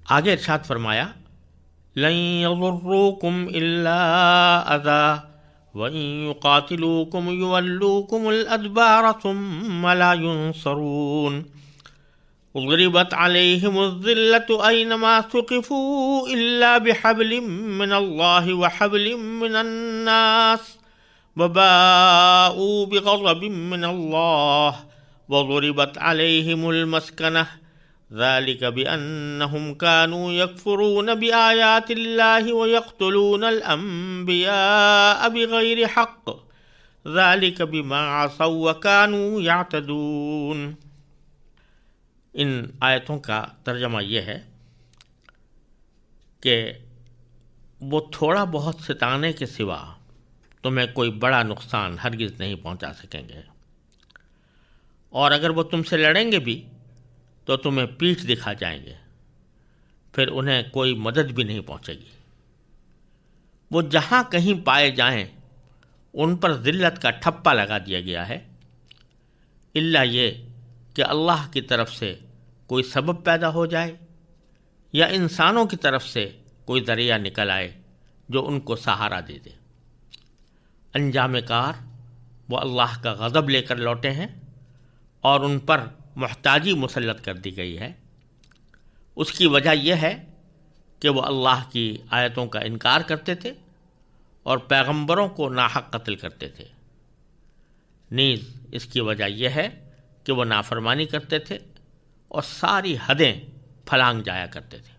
آگے ارشاد فرمایا لن یضروکم الا اذا وَإِن يُقَاتِلُوكُمْ يُوَلُّوكُمُ الْأَدْبَارَ ثُمَّ لَا يُنصَرُونَ ضُرِبَتْ عَلَيْهِمُ الذِّلَّةُ أَيْنَمَا ثُقِفُوا إِلَّا بِحَبْلٍ مِّنَ اللَّهِ وَحَبْلٍ مِّنَ النَّاسِ وَبَاءُوا بِغَضَبٍ مِّنَ اللَّهِ وَضُرِبَتْ عَلَيْهِمُ الْمَسْكَنَةُ ذلك بأنهم كانوا يكفرون بآيات الله ويقتلون الأنبياء بغير حق ذلك بما عصوا وكانوا يعتدون۔ ان آیتوں کا ترجمہ یہ ہے کہ وہ تھوڑا بہت ستانے کے سوا تمہیں کوئی بڑا نقصان ہرگز نہیں پہنچا سکیں گے، اور اگر وہ تم سے لڑیں گے بھی تو تمہیں پیٹھ دکھا جائیں گے، پھر انہیں کوئی مدد بھی نہیں پہنچے گی۔ وہ جہاں کہیں پائے جائیں ان پر ذلت کا ٹھپا لگا دیا گیا ہے، الا یہ کہ اللہ کی طرف سے کوئی سبب پیدا ہو جائے یا انسانوں کی طرف سے کوئی ذریعہ نکل آئے جو ان کو سہارا دے دے۔ انجام کار وہ اللہ کا غضب لے کر لوٹے ہیں اور ان پر محتاجی مسلط کر دی گئی ہے۔ اس کی وجہ یہ ہے کہ وہ اللہ کی آیتوں کا انکار کرتے تھے اور پیغمبروں کو ناحق قتل کرتے تھے۔ نیز اس کی وجہ یہ ہے کہ وہ نافرمانی کرتے تھے اور ساری حدیں پھلانگ جایا کرتے تھے۔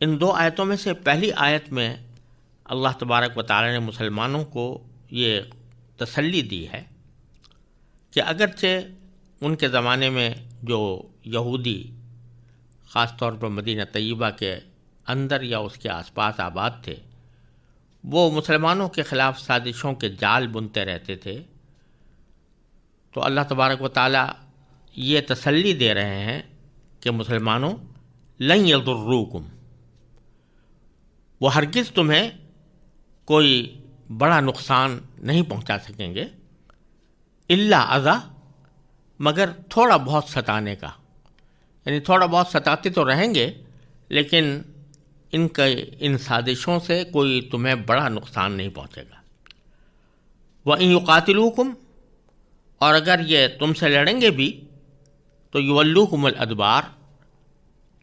ان دو آیتوں میں سے پہلی آیت میں اللہ تبارک و تعالی نے مسلمانوں کو یہ تسلی دی ہے کہ اگرچہ ان کے زمانے میں جو یہودی خاص طور پر مدینہ طیبہ کے اندر یا اس کے آس پاس آباد تھے، وہ مسلمانوں کے خلاف سازشوں کے جال بنتے رہتے تھے، تو اللہ تبارک و تعالی یہ تسلی دے رہے ہیں کہ مسلمانوں لن یضروکم، وہ ہرگز تمہیں کوئی بڑا نقصان نہیں پہنچا سکیں گے، الا اذی، مگر تھوڑا بہت ستانے کا، یعنی تھوڑا بہت ستاتے تو رہیں گے لیکن ان سازشوں سے کوئی تمہیں بڑا نقصان نہیں پہنچے گا۔ وَإِن يُقَاتِلُوكُمْ، اور اگر یہ تم سے لڑیں گے بھی تو يُوَلُّوكُمُ الْأَدْبَارَ،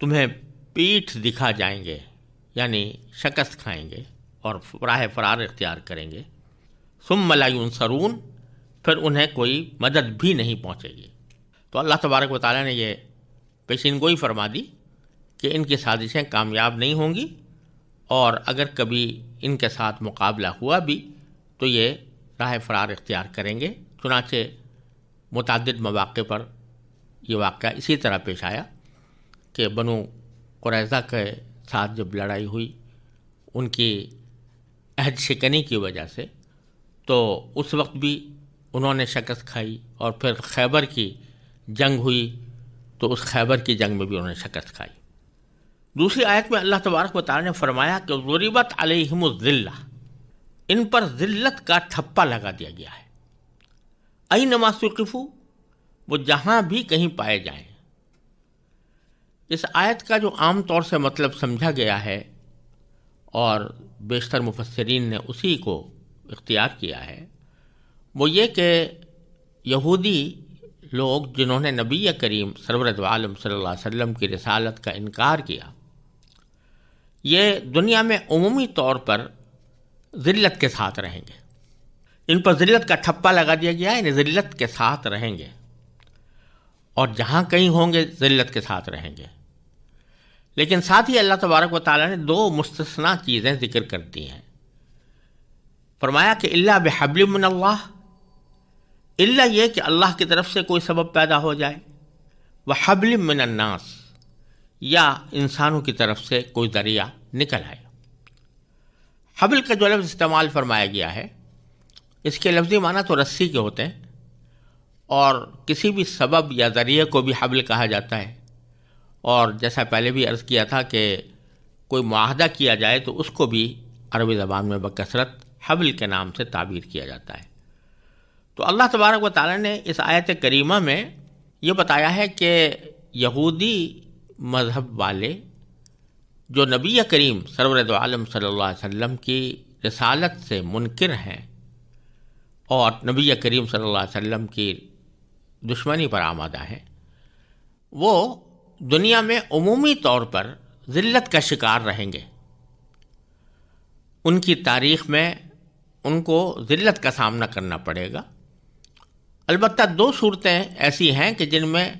تمہیں پیٹھ دکھا جائیں گے، یعنی شکست کھائیں گے اور راہ فرار اختیار کریں گے۔ ثُمَّ لَا يُنصَرُونَ، پھر انہیں کوئی مدد بھی نہیں پہنچے گی۔ تو اللہ تبارک و تعالیٰ نے یہ پیشین گوئی فرما دی کہ ان کی سازشیں کامیاب نہیں ہوں گی، اور اگر کبھی ان کے ساتھ مقابلہ ہوا بھی تو یہ راہ فرار اختیار کریں گے۔ چنانچہ متعدد مواقع پر یہ واقعہ اسی طرح پیش آیا کہ بنو قریظہ کے ساتھ جب لڑائی ہوئی ان کی عہد شکنی کی وجہ سے، تو اس وقت بھی انہوں نے شکست کھائی، اور پھر خیبر کی جنگ ہوئی تو اس خیبر کی جنگ میں بھی انہوں نے شکست کھائی۔ دوسری آیت میں اللہ تبارک و تعالی نے فرمایا کہ ضربت علیہم الذلہ، ان پر ذلت کا ٹھپا لگا دیا گیا ہے۔ اینما ثقفوا، وہ جہاں بھی کہیں پائے جائیں۔ اس آیت کا جو عام طور سے مطلب سمجھا گیا ہے اور بیشتر مفسرین نے اسی کو اختیار کیا ہے، وہ یہ کہ یہودی لوگ جنہوں نے نبی کریم سرور دو عالم صلی اللہ علیہ وسلم کی رسالت کا انکار کیا، یہ دنیا میں عمومی طور پر ذلت کے ساتھ رہیں گے۔ ان پر ذلت کا ٹھپا لگا دیا گیا ہے، یعنی ذلت کے ساتھ رہیں گے، اور جہاں کہیں ہوں گے ذلت کے ساتھ رہیں گے۔ لیکن ساتھ ہی اللہ تبارک و تعالیٰ نے دو مستثنیٰ چیزیں ذکر کر دی ہیں۔ فرمایا کہ الا بحبل من اللہ، الا یہ کہ اللہ کی طرف سے کوئی سبب پیدا ہو جائے، وحبل من الناس، یا انسانوں کی طرف سے کوئی ذریعہ نکل آئے۔ حبل کا جو لفظ استعمال فرمایا گیا ہے، اس کے لفظی معنی تو رسی کے ہوتے ہیں، اور کسی بھی سبب یا ذریعے کو بھی حبل کہا جاتا ہے، اور جیسا پہلے بھی عرض کیا تھا کہ کوئی معاہدہ کیا جائے تو اس کو بھی عربی زبان میں بکثرت حبل کے نام سے تعبیر کیا جاتا ہے۔ تو اللہ تبارک و تعالیٰ نے اس آیت کریمہ میں یہ بتایا ہے کہ یہودی مذہب والے جو نبی کریم سرور دو عالم صلی اللہ علیہ وسلم کی رسالت سے منکر ہیں اور نبی کریم صلی اللہ علیہ وسلم کی دشمنی پر آمادہ ہیں، وہ دنیا میں عمومی طور پر ذلت کا شکار رہیں گے۔ ان کی تاریخ میں ان کو ذلت کا سامنا کرنا پڑے گا۔ البتہ دو صورتیں ایسی ہیں کہ جن میں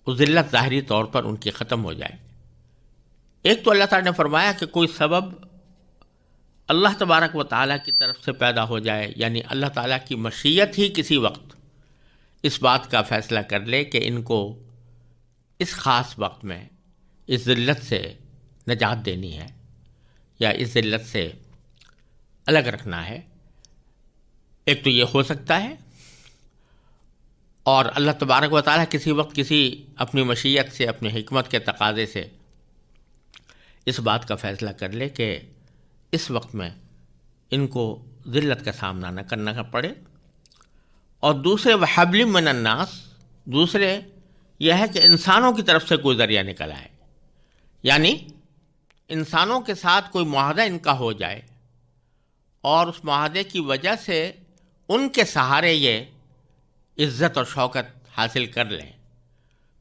وہ ذلت ظاہری طور پر ان کی ختم ہو جائے۔ ایک تو اللہ تعالیٰ نے فرمایا کہ کوئی سبب اللہ تبارک و تعالیٰ کی طرف سے پیدا ہو جائے، یعنی اللہ تعالیٰ کی مشیت ہی کسی وقت اس بات کا فیصلہ کر لے کہ ان کو اس خاص وقت میں اس ذلت سے نجات دینی ہے یا اس ذلت سے الگ رکھنا ہے۔ ایک تو یہ ہو سکتا ہے، اور اللہ تبارک و تعالیٰ کسی وقت کسی اپنی مشیت سے، اپنی حکمت کے تقاضے سے اس بات کا فیصلہ کر لے کہ اس وقت میں ان کو ذلت کا سامنا نہ کرنا پڑے۔ اور دوسرے وحبل من الناس، دوسرے یہ ہے کہ انسانوں کی طرف سے کوئی ذریعہ نکل آئے، یعنی انسانوں کے ساتھ کوئی معاہدہ ان کا ہو جائے اور اس معاہدے کی وجہ سے ان کے سہارے یہ عزت اور شوکت حاصل کر لیں،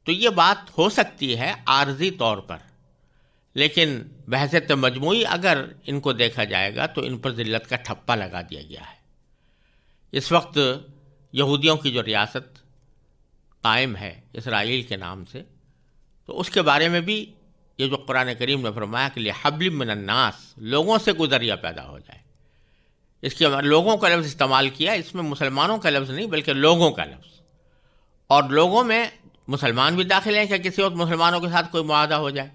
تو یہ بات ہو سکتی ہے عارضی طور پر، لیکن بحثیت مجموعی اگر ان کو دیکھا جائے گا تو ان پر ذلت کا ٹھپا لگا دیا گیا ہے۔ اس وقت یہودیوں کی جو ریاست قائم ہے اسرائیل کے نام سے، تو اس کے بارے میں بھی یہ جو قرآن کریم نے فرمایا کہ لِحَبْلٍ مِّنَ النَّاسِ، لوگوں سے کوئی ذریعہ پیدا ہو جائے، اس کے لوگوں کا لفظ استعمال کیا، اس میں مسلمانوں کا لفظ نہیں بلکہ لوگوں کا لفظ، اور لوگوں میں مسلمان بھی داخل ہیں کہ کسی وقت مسلمانوں کے ساتھ کوئی معاہدہ ہو جائے،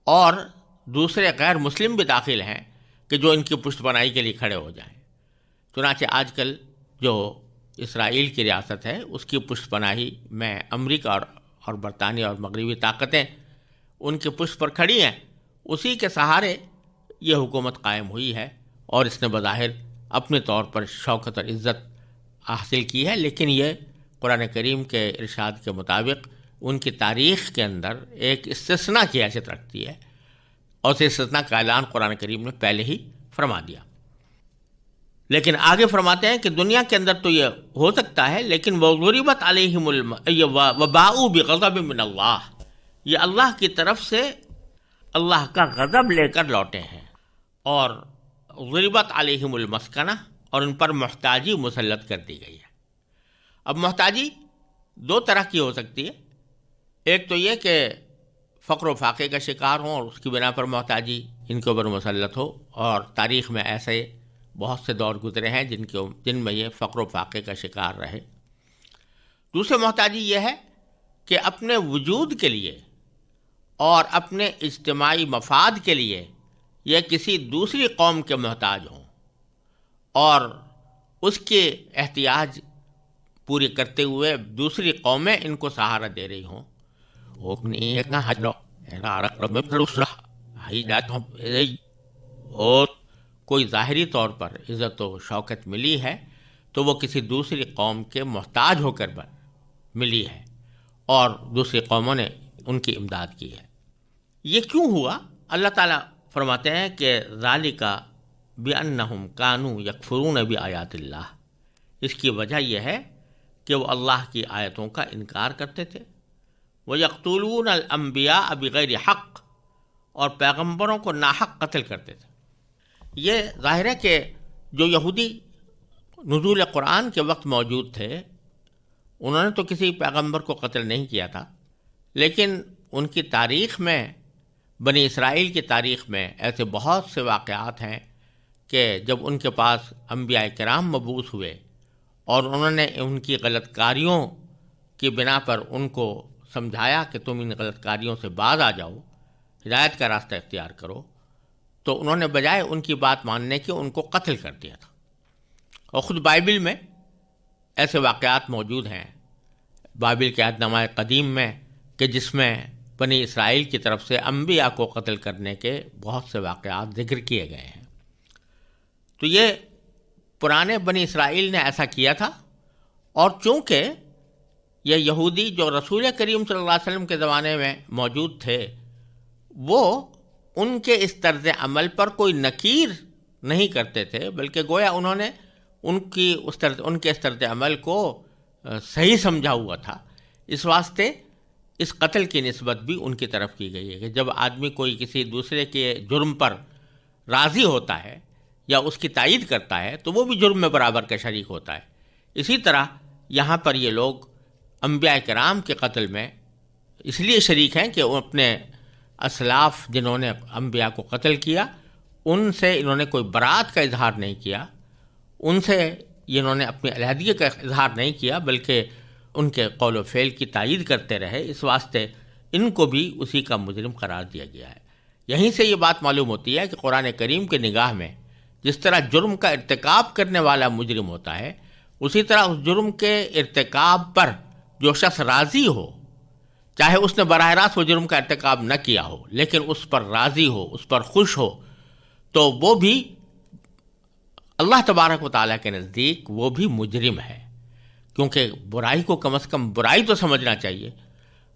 اور دوسرے غیر مسلم بھی داخل ہیں کہ جو ان کی پشت پناہی کے لیے کھڑے ہو جائیں۔ چنانچہ آج کل جو اسرائیل کی ریاست ہے اس کی پشت پناہی میں امریکہ اور برطانیہ اور مغربی طاقتیں ان کی پشت پر کھڑی ہیں، اسی کے سہارے یہ حکومت قائم ہوئی ہے اور اس نے بظاہر اپنے طور پر شوکت اور عزت حاصل کی ہے، لیکن یہ قرآن کریم کے ارشاد کے مطابق ان کی تاریخ کے اندر ایک استثناء کی حیثیت رکھتی ہے، اور اس استثناء کا اعلان قرآن کریم نے پہلے ہی فرما دیا۔ لیکن آگے فرماتے ہیں کہ دنیا کے اندر تو یہ ہو سکتا ہے، لیکن وَضُرِبَتْ عَلَيْهِمُ وَبَاءُوا بِغَضَبٍ مِّنَ اللَّهِ، یہ اللہ کی طرف سے اللہ کا غضب لے کر لوٹے ہیں، اور ضربت علیہم المسکنہ، اور ان پر محتاجی مسلط کر دی گئی ہے۔ اب محتاجی دو طرح کی ہو سکتی ہے، ایک تو یہ کہ فقر و فاقے کا شکار ہوں اور اس کی بنا پر محتاجی ان کے اوپر مسلط ہو، اور تاریخ میں ایسے بہت سے دور گزرے ہیں جن میں یہ فقر و فاقے کا شکار رہے۔ دوسری محتاجی یہ ہے کہ اپنے وجود کے لیے اور اپنے اجتماعی مفاد کے لیے یہ کسی دوسری قوم کے محتاج ہوں اور اس کے احتیاج پوری کرتے ہوئے دوسری قومیں ان کو سہارا دے رہی ہوں۔ اور کوئی ظاہری طور پر عزت و شوکت ملی ہے تو وہ کسی دوسری قوم کے محتاج ہو کر ملی ہے، اور دوسری قوموں نے ان کی امداد کی ہے۔ یہ کیوں ہوا؟ اللہ تعالیٰ فرماتے ہیں کہ ذالک بأنہم کانوا یکفرون بآیات اللہ، اس کی وجہ یہ ہے کہ وہ اللہ کی آیتوں کا انکار کرتے تھے، وَيَقْتُلُونَ الْأَنْبِيَاءَ بِغَيْرِ حق، اور پیغمبروں کو ناحق قتل کرتے تھے۔ یہ ظاہر ہے کہ جو یہودی نزول قرآن کے وقت موجود تھے انہوں نے تو کسی پیغمبر کو قتل نہیں کیا تھا، لیکن ان کی تاریخ میں، بنی اسرائیل کی تاریخ میں ایسے بہت سے واقعات ہیں کہ جب ان کے پاس انبیاء کرام مبعوث ہوئے اور انہوں نے ان کی غلط کاریوں کی بنا پر ان کو سمجھایا کہ تم ان غلط کاریوں سے باز آ جاؤ، ہدایت کا راستہ اختیار کرو، تو انہوں نے بجائے ان کی بات ماننے کے ان کو قتل کر دیا تھا۔ اور خود بائبل میں ایسے واقعات موجود ہیں، بائبل کے عہد نامہ قدیم میں، کہ جس میں بنی اسرائیل کی طرف سے انبیاء کو قتل کرنے کے بہت سے واقعات ذکر کیے گئے ہیں۔ تو یہ پرانے بنی اسرائیل نے ایسا کیا تھا، اور چونکہ یہ یہودی جو رسول کریم صلی اللہ علیہ وسلم کے زمانے میں موجود تھے وہ ان کے اس طرز عمل پر کوئی نکیر نہیں کرتے تھے، بلکہ گویا انہوں نے ان کے اس طرز عمل کو صحیح سمجھا ہوا تھا۔ اس واسطے اس قتل کی نسبت بھی ان کی طرف کی گئی ہے کہ جب آدمی کوئی کسی دوسرے کے جرم پر راضی ہوتا ہے یا اس کی تائید کرتا ہے تو وہ بھی جرم میں برابر کا شریک ہوتا ہے۔ اسی طرح یہاں پر یہ لوگ انبیاء کرام کے قتل میں اس لیے شریک ہیں کہ وہ اپنے اسلاف جنہوں نے انبیاء کو قتل کیا ان سے انہوں نے کوئی برات کا اظہار نہیں کیا، ان سے انہوں نے اپنی علیحدگی کا اظہار نہیں کیا، بلکہ ان کے قول و فعل کی تائید کرتے رہے۔ اس واسطے ان کو بھی اسی کا مجرم قرار دیا گیا ہے۔ یہیں سے یہ بات معلوم ہوتی ہے کہ قرآن کریم کے نگاہ میں جس طرح جرم کا ارتکاب کرنے والا مجرم ہوتا ہے، اسی طرح اس جرم کے ارتکاب پر جو شخص راضی ہو، چاہے اس نے براہ راست وہ جرم کا ارتکاب نہ کیا ہو لیکن اس پر راضی ہو، اس پر خوش ہو، تو وہ بھی اللہ تبارک و تعالیٰ کے نزدیک وہ بھی مجرم ہے، کیونکہ برائی کو کم از کم برائی تو سمجھنا چاہیے،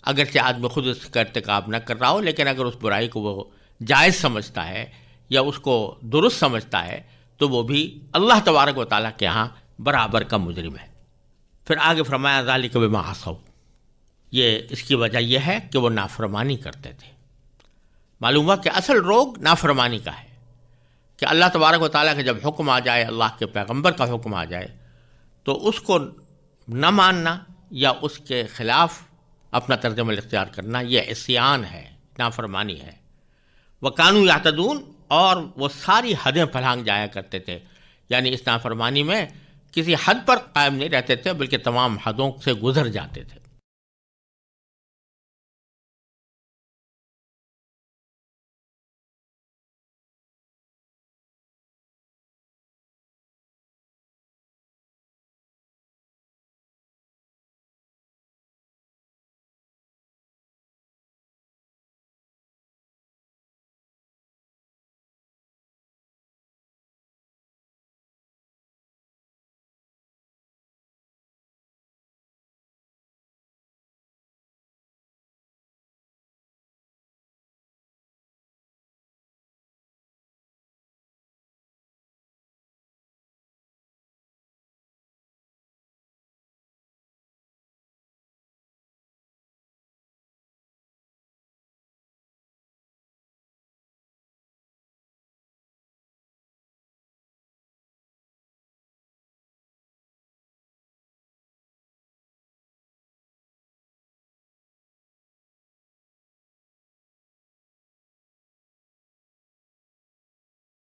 اگرچہ آدمی خود اس کا ارتکاب نہ کر رہا ہو، لیکن اگر اس برائی کو وہ جائز سمجھتا ہے یا اس کو درست سمجھتا ہے تو وہ بھی اللہ تبارک و تعالیٰ کے ہاں برابر کا مجرم ہے۔ پھر آگے فرمایا ذالک بما عصوا، یہ اس کی وجہ یہ ہے کہ وہ نافرمانی کرتے تھے۔ معلوم ہوا کہ اصل روگ نافرمانی کا ہے کہ اللہ تبارک و تعالیٰ کا جب حکم آ جائے، اللہ کے پیغمبر کا حکم آ جائے تو اس کو نہ ماننا یا اس کے خلاف اپنا طرز عمل اختیار کرنا یہ عصیان ہے، نافرمانی ہے۔ وَكَانُوا يَعْتَدُونَ، اور وہ ساری حدیں پھلانگ جایا کرتے تھے، یعنی اس نافرمانی میں کسی حد پر قائم نہیں رہتے تھے بلکہ تمام حدوں سے گزر جاتے تھے۔